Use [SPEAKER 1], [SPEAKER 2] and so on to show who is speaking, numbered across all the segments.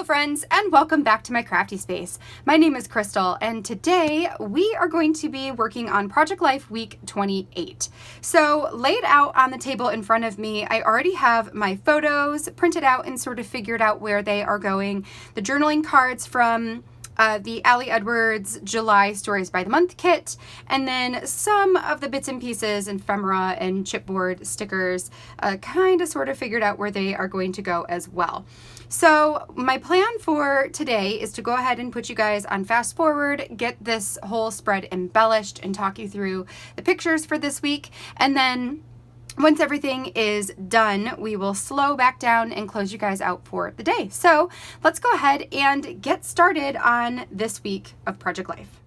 [SPEAKER 1] Hello friends, and welcome back to my crafty space. My name is Crystal, and today we are going to be working on Project Life Week 28. So laid out on the table in front of me, I already have my photos printed out and sort of figured out where they are going. The journaling cards from the Allie Edwards July Stories by the Month kit, and then some of the bits and pieces, ephemera and chipboard stickers, kind of sort of figured out where they are going to go as well. So my plan for today is to go ahead and put you guys on fast forward, get this whole spread embellished, and talk you through the pictures for this week, and then once everything is done, we will slow back down and close you guys out for the day. So let's go ahead and get started on this week of Project Life.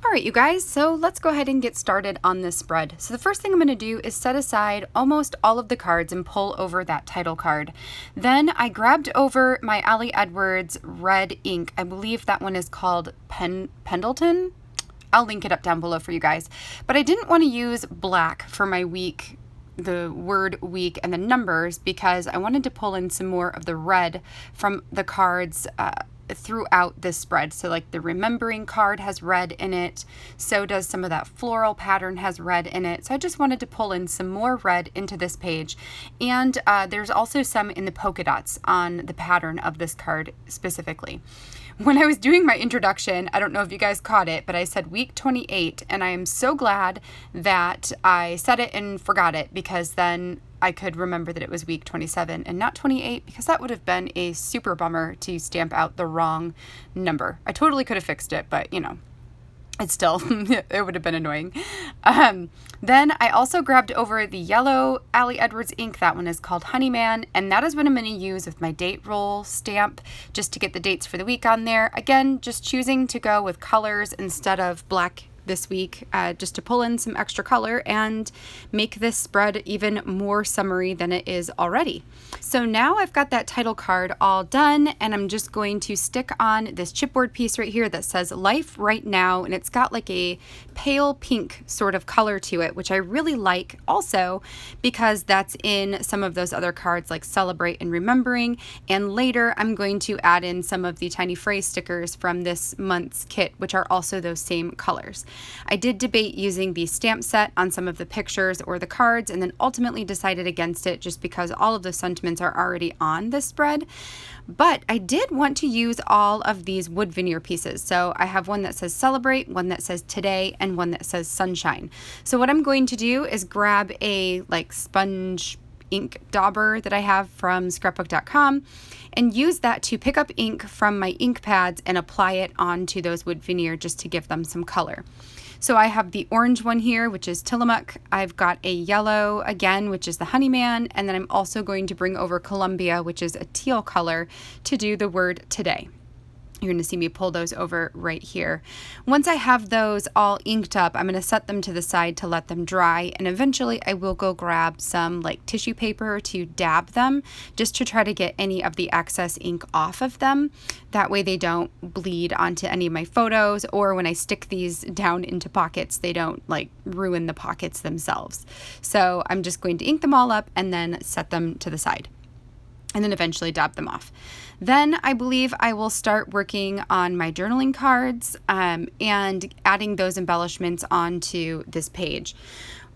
[SPEAKER 1] All right, you guys, so let's go ahead and get started on this spread. So the first thing I'm going to do is set aside almost all of the cards and pull over that title card. Then I grabbed over my Allie Edwards red ink. I believe that one is called Pendleton. I'll link it up down below for you guys. But I didn't want to use black for my week, the word week and the numbers, because I wanted to pull in some more of the red from the cards throughout this spread. So like the remembering card has red in it, so does some of that floral pattern has red in it. So I just wanted to pull in some more red into this page. And there's also some in the polka dots on the pattern of this card specifically. When I was doing my introduction, I don't know if you guys caught it, but I said week 28, and I am so glad that I said it and forgot it, because then I could remember that it was week 27 and not 28, because that would have been a super bummer to stamp out the wrong number. I totally could have fixed it, but you know, it's still, it would have been annoying. Then I also grabbed over the yellow Allie Edwards ink. That one is called Honeyman, and that is what I'm going to use with my date roll stamp, just to get the dates for the week on there. Again, just choosing to go with colors instead of black this week, just to pull in some extra color and make this spread even more summery than it is already. So now I've got that title card all done, and I'm just going to stick on this chipboard piece right here that says Life Right Now, and it's got like a pale pink sort of color to it, which I really like also because that's in some of those other cards like Celebrate and Remembering, and later I'm going to add in some of the tiny phrase stickers from this month's kit, which are also those same colors. I did debate using the stamp set on some of the pictures or the cards, and then ultimately decided against it just because all of the sentiments are already on this spread. But I did want to use all of these wood veneer pieces. So I have one that says Celebrate, one that says Today, and one that says Sunshine. So what I'm going to do is grab a like sponge ink dauber that I have from scrapbook.com and use that to pick up ink from my ink pads and apply it onto those wood veneer just to give them some color. So I have the orange one here, which is Tillamook. I've got a yellow again, which is the Honeyman, and then I'm also going to bring over Columbia, which is a teal color, to do the word Today. You're going to see me pull those over right here. Once I have those all inked up, I'm going to set them to the side to let them dry, and eventually I will go grab some like tissue paper to dab them, just to try to get any of the excess ink off of them. That way they don't bleed onto any of my photos, or when I stick these down into pockets, they don't like ruin the pockets themselves. So I'm just going to ink them all up and then set them to the side, and then eventually dab them off. Then I believe I will start working on my journaling cards and adding those embellishments onto this page.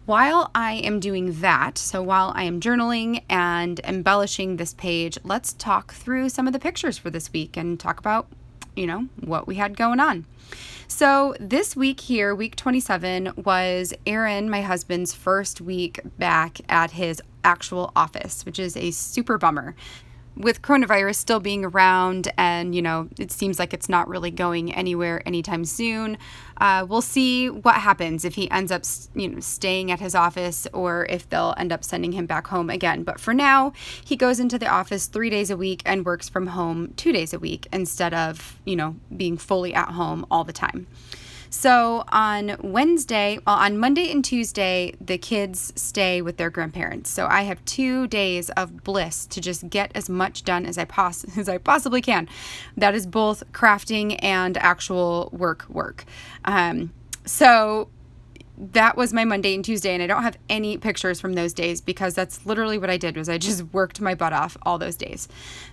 [SPEAKER 1] While I am doing that, so while I am journaling and embellishing this page, let's talk through some of the pictures for this week and talk about, you know, what we had going on. So this week here, week 27, was Aaron, my husband's first week back at his actual office, which is a super bummer. With coronavirus still being around, and you know, it seems like it's not really going anywhere anytime soon. We'll see what happens if he ends up, you know, staying at his office, or if they'll end up sending him back home again. But for now, he goes into the office 3 days a week and works from home 2 days a week instead of, you know, being fully at home all the time. So on Monday and Tuesday, the kids stay with their grandparents. So I have 2 days of bliss to just get as much done as I possibly can. That is both crafting and actual work. So that was my Monday and Tuesday, and I don't have any pictures from those days because that's literally what I did was I just worked my butt off all those days.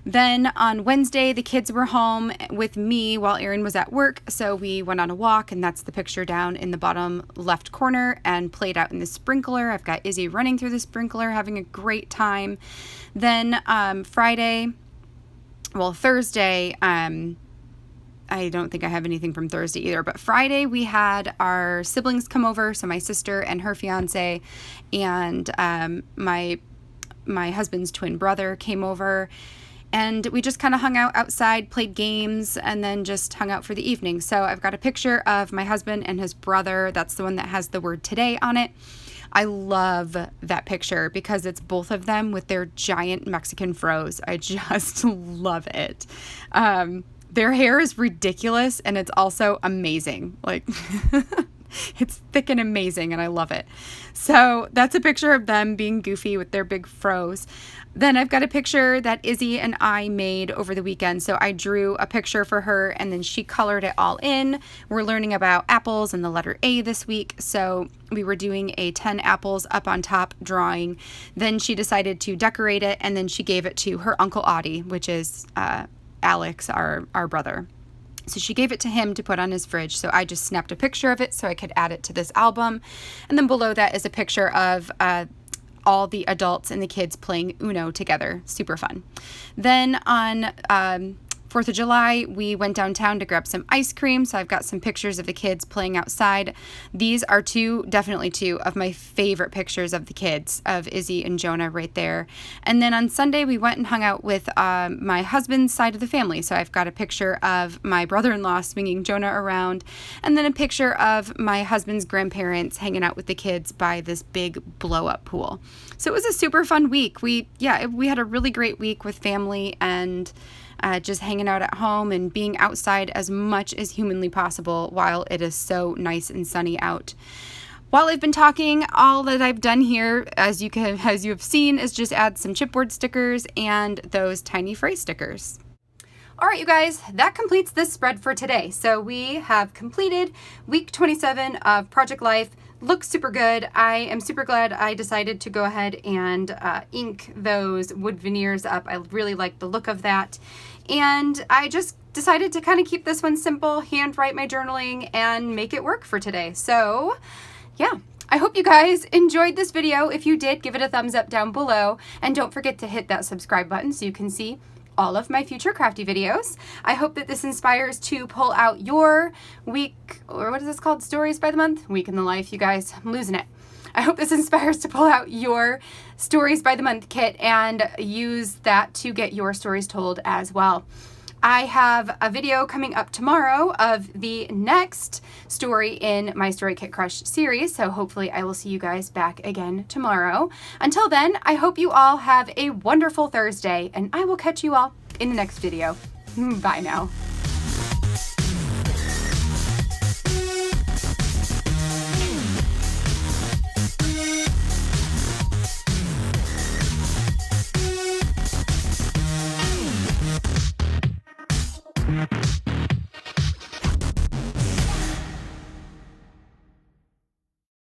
[SPEAKER 1] Then on Wednesday, the kids were home with me while Aaron was at work, so we went on a walk, and that's the picture down in the bottom left corner, and played out in the sprinkler. I've got Izzy running through the sprinkler, having a great time. Then Thursday, I don't think I have anything from Thursday either, but Friday we had our siblings come over, so my sister and her fiance and my husband's twin brother came over, and we just kind of hung out outside, played games, and then just hung out for the evening. So I've got a picture of my husband and his brother. That's the one that has the word today on it. I love that picture because it's both of them with their giant Mexican fros. I just love it. Their hair is ridiculous, and it's also amazing. Like, it's thick and amazing, and I love it. So that's a picture of them being goofy with their big fros. Then I've got a picture that Izzy and I made over the weekend. So I drew a picture for her, and then she colored it all in. We're learning about apples and the letter A this week. So we were doing a 10 apples up on top drawing. Then she decided to decorate it, and then she gave it to her Uncle Audie, which is Alex, our brother. So she gave it to him to put on his fridge. So I just snapped a picture of it so I could add it to this album. And then below that is a picture of all the adults and the kids playing Uno together. Super fun. Then on 4th of July, we went downtown to grab some ice cream. So I've got some pictures of the kids playing outside. These are definitely two of my favorite pictures of the kids, of Izzy and Jonah right there. And then on Sunday, we went and hung out with my husband's side of the family. So I've got a picture of my brother-in-law swinging Jonah around, and then a picture of my husband's grandparents hanging out with the kids by this big blow-up pool. So it was a super fun week. We had a really great week with family and just hanging out at home and being outside as much as humanly possible while it is so nice and sunny out. While I've been talking, all that I've done here, as you have seen, is just add some chipboard stickers and those tiny phrase stickers. All right, you guys, that completes this spread for today. So we have completed week 27 of Project Life. Looks super good. I am super glad I decided to go ahead and ink those wood veneers up. I really like the look of that. And I just decided to kind of keep this one simple, handwrite my journaling, and make it work for today. So yeah, I hope you guys enjoyed this video. If you did, give it a thumbs up down below. And don't forget to hit that subscribe button so you can see all of my future crafty videos. I hope that this inspires to pull out your week, or what is this called? Stories by the month? Week in the life, you guys. I'm losing it. I hope this inspires to pull out your Stories by the Month kit and use that to get your stories told as well. I have a video coming up tomorrow of the next story in my Story Kit Crush series, so hopefully I will see you guys back again tomorrow. Until then, I hope you all have a wonderful Thursday, and I will catch you all in the next video. Bye now.